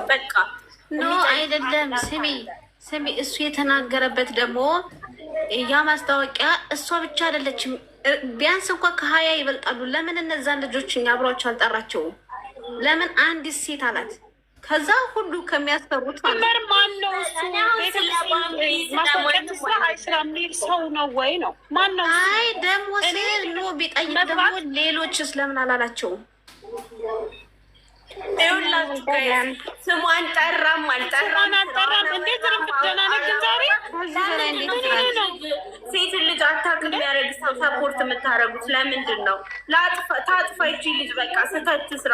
በቃ ኖ አይደለም። ስሚ እሱ የተናገረበት ደግሞ ያ ማስታወቂያ እሷ ብቻ አይደለችም። ቢያንስ እንኳ ከ20 ይበልጣሉ። ለምን እነዛን ልጆች እኛ አብሯቸው አልጠራቸውም? ለምን አንዲት ሴት አላት? ከዛ ሁሉ ከሚያስፈሩት መር ማን ነው እሱ? ማስታወቂያ ስራ አይስራ የሚል ሰው ነው ወይ ነው? ማን ነው? አይ ደግሞ ሴት ነው ቢጠይቅ ደግሞ ሌሎችስ ለምን አላላቸውም? ስሟን ጠራም አልጠራም እንዴት ረምትደናነግን ዛሬ ሴት ልጅ አታክ የሚያደርግ ሰው ሰፖርት የምታደርጉት ለምንድን ነው? ታጥፋ ይቺ ልጅ በቃ ስህተት ስራ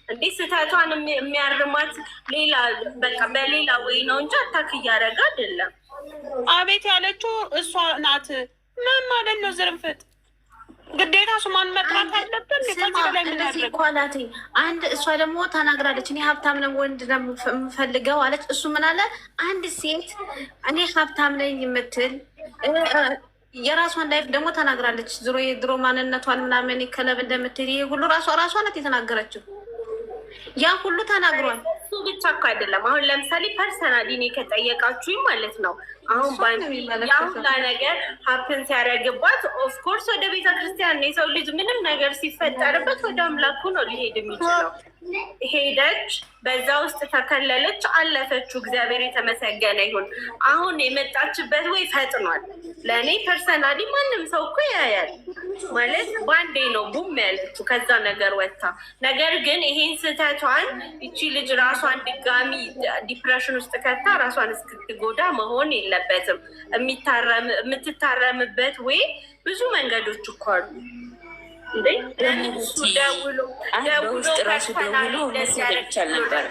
እንዴ ስህተቷን የሚያርማት ሌላ በቃ በሌላ ወይ ነው እንጂ አታክ እያደረገ አይደለም። አቤት ያለችው እሷ ናት። ምን ማለት ነው? ዝርንፍት ግዴታ ስሟን መጥራት አለብን። እንደዚህ ኳላቴ አንድ እሷ ደግሞ ተናግራለች። እኔ ሀብታም ነው ወንድ ነው የምፈልገው አለች። እሱ ምን አለ? አንድ ሴት እኔ ሀብታም ነኝ የምትል የራሷን ላይፍ ደግሞ ተናግራለች። ድሮ ማንነቷን ምናምን ከለብ እንደምትል ይሄ ሁሉ ራሷ ናት የተናገረችው። ያ ሁሉ ተናግሯል። እሱ ብቻ እኮ አይደለም። አሁን ለምሳሌ ፐርሰናሊ እኔ ከጠየቃችሁኝ ማለት ነው አሁን ያሁላ ነገር ሀፕን ሲያደርግባት ኦፍኮርስ ወደ ቤተክርስቲያን ነው። የሰው ልጅ ምንም ነገር ሲፈጠርበት ወደ አምላኩ ነው ሊሄድ የሚችለው። ሄደች፣ በዛ ውስጥ ተከለለች፣ አለፈችው። እግዚአብሔር የተመሰገነ ይሁን። አሁን የመጣችበት ወይ ፈጥኗል። ለእኔ ፐርሰናሊ ማንም ሰው እኮ ያያል ማለት በአንዴ ነው ቡም ያለችው ከዛ ነገር ወጥታ። ነገር ግን ይሄን ስህተቷን ይቺ ልጅ ራሷን ድጋሚ ዲፕሬሽን ውስጥ ከታ ራሷን እስክትጎዳ መሆን የለበትም። የምትታረምበት ወይ ብዙ መንገዶች እኮ አሉ። በውስጥ ራሱ ደውሎ ይቻል ነበር።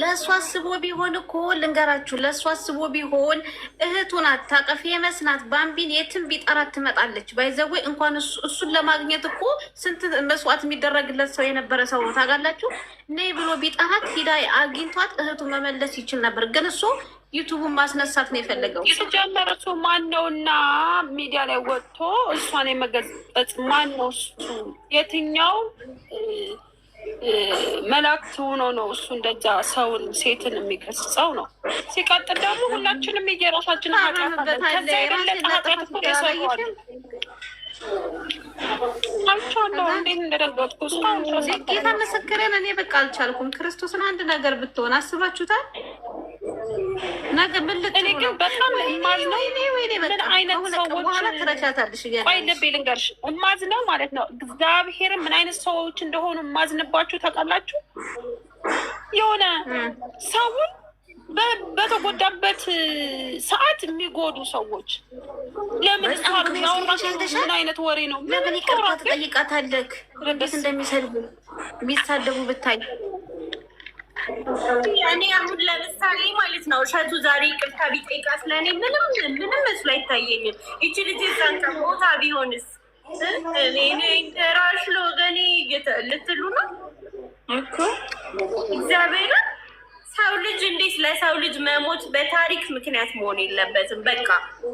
ለእሱ አስቦ ቢሆን እኮ ልንገራችሁ፣ ለእሱ አስቦ ቢሆን እህቱ ናት፣ ታቀፊ የመስናት ባምቢን የትም ቢጠራት ትመጣለች። ባይዘዌ እንኳን እሱን ለማግኘት እኮ ስንት መስዋዕት የሚደረግለት ሰው የነበረ ሰው ታውቃላችሁ። ነይ ብሎ ቢጠራት ሂዳ አግኝቷት እህቱ መመለስ ይችል ነበር። ግን እሱ ዩቱቡን ማስነሳት ነው የፈለገው። የተጀመረ ሰው ማን ነው? እና ሚዲያ ላይ ወጥቶ እሷን የመገጸጽ ማን ነው? እሱ የትኛው መላእክት ሆኖ ነው እሱ እንደዛ ሰውን ሴትን የሚገስጸው ነው? ሲቀጥል ደግሞ ሁላችንም እየራሳችን ኃጢአት ከዛ የበለጠ ኃጢአት እኮ ተሰሯል። አልቻለሁ እንዴት እንደደገጥኩ እስካሁን ድረስ ጌታ መሰከረን። እኔ በቃ አልቻልኩም። ክርስቶስን አንድ ነገር ብትሆን አስባችሁታል? ነገ ምልጥ እኔ ግን በጣም የማዝነው ምን አይነት ሰዎች ትረሻታለሽ? ቆይ ልቤ ልንገርሽ፣ የማዝነው ማለት ነው እግዚአብሔር ምን አይነት ሰዎች እንደሆኑ የማዝንባችሁ ታውቃላችሁ? የሆነ ሰውን በተጎዳበት ሰዓት የሚጎዱ ሰዎች ለምን ምን አይነት ወሬ ነው? ለምን ይቅርታ ትጠይቃታለህ? እንዴት እንደሚሰድቡ የሚሳደቡ ብታይ። እኔ አሁን ለምሳሌ ማለት ነው እሸቱ ዛሬ ይቅርታ ቢጠይቃት ለእኔ ምንም መስሎ አይታየኝም። ይቺ ልጅ ዛንቀ ቦታ ቢሆንስ እኔ ራሽ ለወገኔ ልትሉ ነው እኮ እግዚአብሔር። ሰው ልጅ እንዴት ለሰው ልጅ መሞት በታሪክ ምክንያት መሆን የለበትም። በቃ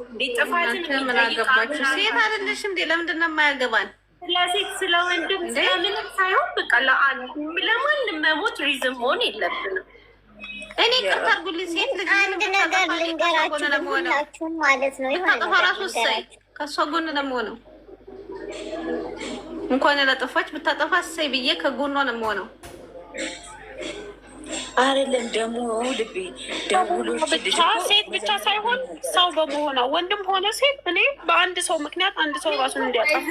እንዴት ጥፋትን የሚጠይቃችሁ ሴት አይደለሽ እንዴ? ለምንድን ነው የማያገባን? ለሴት ስለ ወንድም ስለምንም ሳይሆን በቃ ለማንም መሞት ሪዝም መሆን የለብንም። እኔ ቅርታ አድርጉልኝ። ሴት ልጅ አንድ ነገር ልንገራችሁ ማለት ነው። ብታጠፋ ራሱ እሰይ ከእሷ ጎን ለመሆነው እንኳን ለጠፋች ብታጠፋ እሰይ ብዬ ከጎኗ ነው የምሆነው። አይደለም ደግሞ ልቤ ደውሎ ሴት ብቻ ሳይሆን ሰው በመሆኗ ወንድም ሆነ ሴት እኔ በአንድ ሰው ምክንያት አንድ ሰው ራሱን እንዲያጠፋ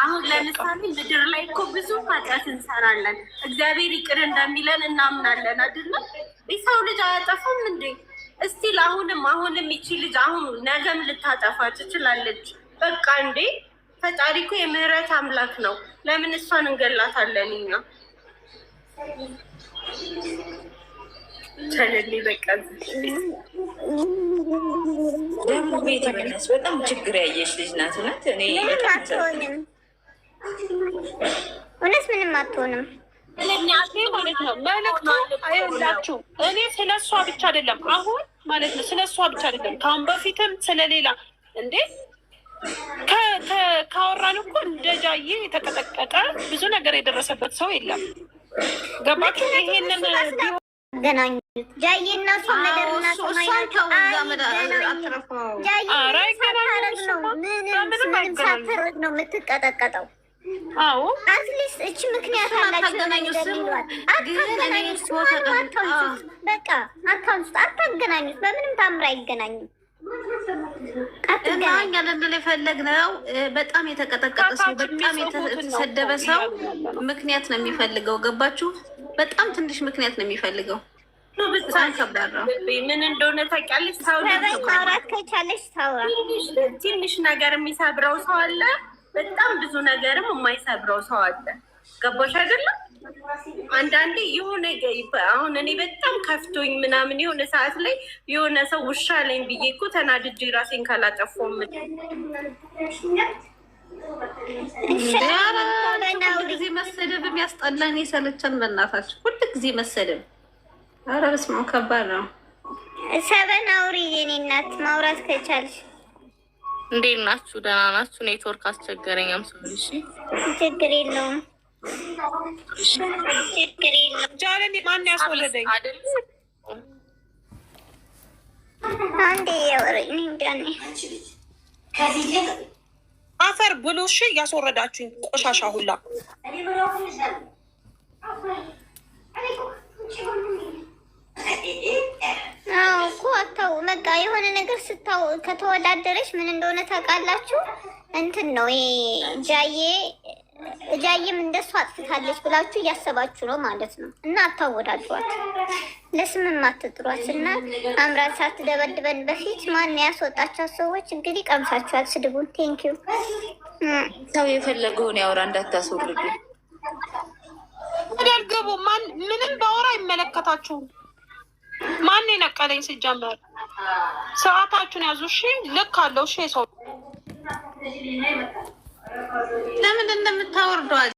አሁን ለምሳሌ ምድር ላይ እኮ ብዙ ኃጢአት እንሰራለን። እግዚአብሔር ይቅር እንደሚለን እናምናለን አይደለም? ሰው ልጅ አያጠፋም እንዴ? እስቲል አሁንም ይቺ ልጅ አሁን ነገም ልታጠፋ ትችላለች። በቃ እንዴ ፈጣሪ እኮ የምህረት አምላክ ነው። ለምን እሷን እንገላታለን እኛ? ተለሊ በቃ ደግሞ ቤት መለስ በጣም ችግር ያየሽ ልጅ ናት። እውነት እኔ አትሆንም፣ እውነት ምንም አትሆንም ማለት ነው። መልዕክቱ አይወላችሁ እኔ ስለ እሷ ብቻ አይደለም አሁን ማለት ነው፣ ስለ እሷ ብቻ አይደለም ከአሁን በፊትም ስለሌላ እንዴ ካወራን እኮ እንደ ጃዬ የተቀጠቀጠ ብዙ ነገር የደረሰበት ሰው የለም። ገባችሁ? ይሄንን ገናኙት ጃዬና እሷ ነገርና ምንም ሳታረግ ነው የምትቀጠቀጠው። አዎ አትሊስት እቺ ምክንያት አላችሁ። በቃ አታገናኙት፣ በምንም ታምር አይገናኙም። እና እኛ ልንል የፈለግነው በጣም የተቀጠቀጠ ሰው፣ በጣም የተሰደበ ሰው ምክንያት ነው የሚፈልገው። ገባችሁ? በጣም ትንሽ ምክንያት ነው የሚፈልገው። በጣም ከባድ ነው። ምን እንደሆነ ታውቂያለሽ? ሰው ማውራት ከቻለሽ ታውራ። ትንሽ ነገር የሚሰብረው ሰው አለ፣ በጣም ብዙ ነገርም የማይሰብረው ሰው አለ። ገባሽ አይደለም? አንዳንዴ የሆነ አሁን እኔ በጣም ከፍቶኝ ምናምን የሆነ ሰዓት ላይ የሆነ ሰው ውሻ አለኝ ብዬ እኮ ተናድጄ ራሴን ካላጠፋሁም ጊዜ መሰደብም ያስጠላን የሰለቸን። በእናታችሁ ሁሉ ጊዜ መሰደብ፣ ኧረ በስመ አብ ከባድ ነው። ሰበን አውሪ የኔ እናት ማውራት ከቻልሽ። እንዴት ናችሁ? ደህና ናችሁ? ኔትወርክ አስቸገረኝ። እሺ ችግር የለውም። ጃለን ማን ያስወለደኝ? አንዴ ያወራኝ እንዳኔ አፈር ብሎ እሺ፣ ያስወረዳችሁኝ ቆሻሻ ሁላ እኮ አታው በቃ የሆነ ነገር ከተወዳደረች ምን እንደሆነ ታውቃላችሁ? እንትን ነው ጃዬም እንደሷ አጥፍታለች ብላችሁ እያሰባችሁ ነው ማለት ነው። እና አታወዳድሯት፣ ለስምም አትጥሯት። እና አምራን ሳትደበድበን በፊት ማን ያስወጣቸው ሰዎች እንግዲህ ቀምሳችኋል ስድቡን። ቴንኪዩ። ሰው የፈለገውን ያውራ፣ እንዳታስወርዱ። ወደልገቡ ምንም ባወራ አይመለከታችሁም። ማን የነቀለኝ? ሲጀመር ሰዓታችሁን ያዙ። እሺ ልክ አለው። እሺ ሰው ለምን እንደምታወርደዋል